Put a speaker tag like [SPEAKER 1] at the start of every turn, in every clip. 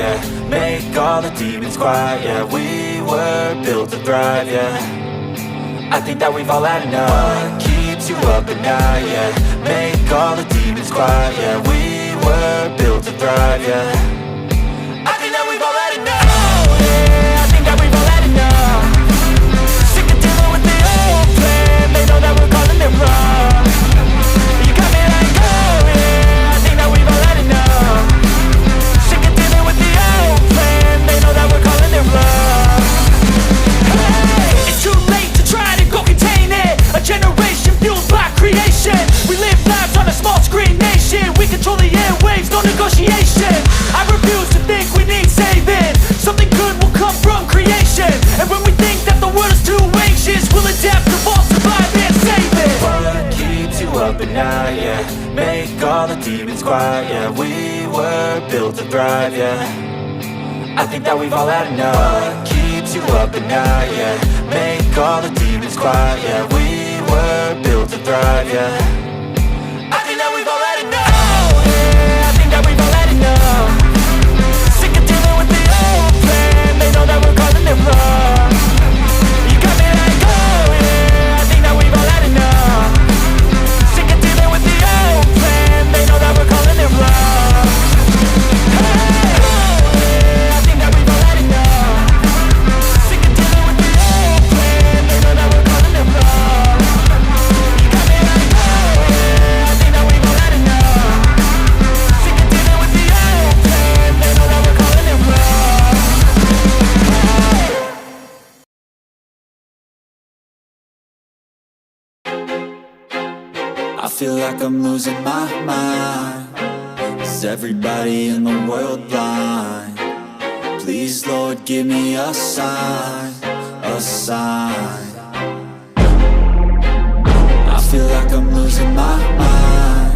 [SPEAKER 1] yeah. Make all the demons quiet, yeah. We were built to thrive, yeah. I think that we've all had enough. What keeps you up at night, yeah. Make all the demons quiet, yeah. We were built to thrive, yeah. I think that we've all had enough. Oh yeah, I think that we've all had enough. Sick of dealing with the old plan. They know that we're calling it wrong. You got me like, oh yeah, I think that we've all had enough. Sick of dealing with the old plan. They know that we're calling it wrong. Hey, it's too late to try to go contain it. A generation fueled by creation. We live lives on a small screen nation. We control the airwaves, no negotiation. I refuse to think we need saving. Something good will come from creation. And when we think that the world is too anxious, we'll adapt, evolve, survive and save it. What keeps you up at night, yeah. Make all the demons quiet, yeah. We were built to thrive, yeah. I think that we've all had enough. What keeps you up at night, yeah. Make all the demons quiet, yeah. We were built to thrive, yeah. I think that we've all had enough. Oh yeah, I think that we've all had enough. Sick of dealing with the old plan. They know that we're calling it wrong. You got me like, oh yeah, I think that we've all had enough. Sick of dealing with the old plan. They know that we're calling it wrong. Hey, oh yeah, I think that we've all had enough. Sick of dealing with the old plan. They know that we're calling it wrong. You got me like, oh yeah, I think that we've all had enough. Sick of dealing with the old plan. They know that we're calling it wrong. I feel like I'm losing my mind. Is everybody in the world blind? Please, Lord, give me a sign, a sign. I feel like I'm losing my mind.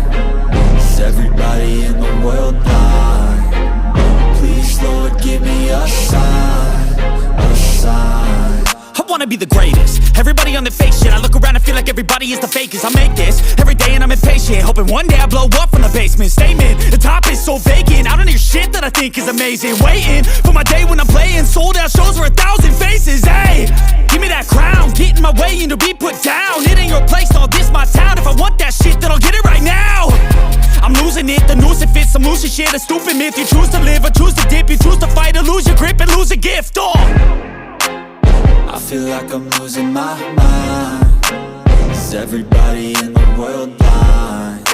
[SPEAKER 1] Is everybody in the world blind? Please, Lord, give me a sign, a sign.
[SPEAKER 2] I wanna be the greatest. Everybody on their fake shit. I look around and feel like everybody is the fakest. I make this every day and I'm impatient, hoping one day I blow up from the basement. Statement, the top is so vacant. I don't hear shit that I think is amazing. Waiting for my day when I'm playing sold out shows for 1,000 faces. Hey, give me that crown, get in my way and to be put down. It ain't your place, no, this my town. If I want that shit, then I'll get it right now. I'm losing it, the noose it fits. I'm losing shit, a stupid myth. You choose to live or choose to dip. You choose to fight or lose your grip and lose a gift.
[SPEAKER 1] I feel like I'm losing my mind. Is everybody in the world blind?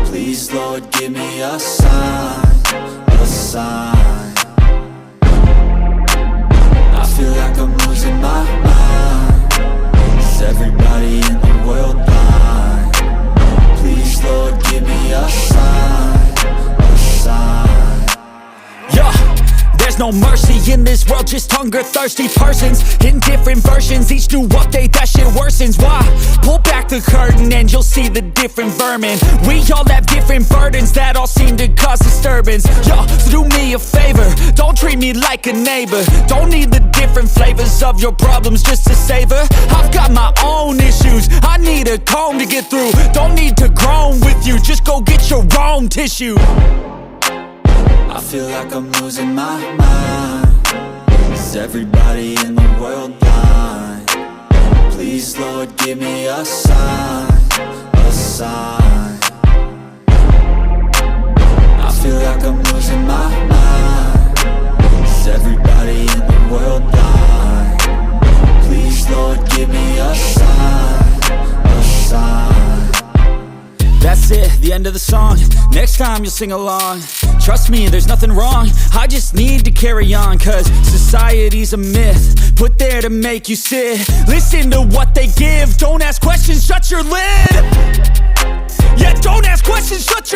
[SPEAKER 1] Please, Lord, give me a sign, a sign. I feel like I'm losing my mind. Is everybody in the world blind? Please, Lord, give me a sign, a sign.
[SPEAKER 2] Yeah. There's no mercy in this world, just hunger-thirsty persons in different versions. Each new update, that shit worsens. Why? Pull back the curtain and you'll see the different vermin. We all have different burdens that all seem to cause disturbance. Yo, so do me a favor, don't treat me like a neighbor. Don't need the different flavors of your problems just to savor. I've got my own issues, I need a comb to get through. Don't need to groan with you, just go get your own tissue.
[SPEAKER 1] I feel like I'm losing my mind. Is everybody in the world blind? Please, Lord, give me a sign, a sign. I feel like I'm losing my mind. Is everybody in the world blind? Please, Lord, give me a sign, a sign.
[SPEAKER 2] That's it, the end of the song. Next time you'll sing along. Trust me, there's nothing wrong. I just need to carry on, cause society's a myth put there to make you sit. Listen to what they give. Don't ask questions, shut your lid. Yeah, don't ask questions, shut your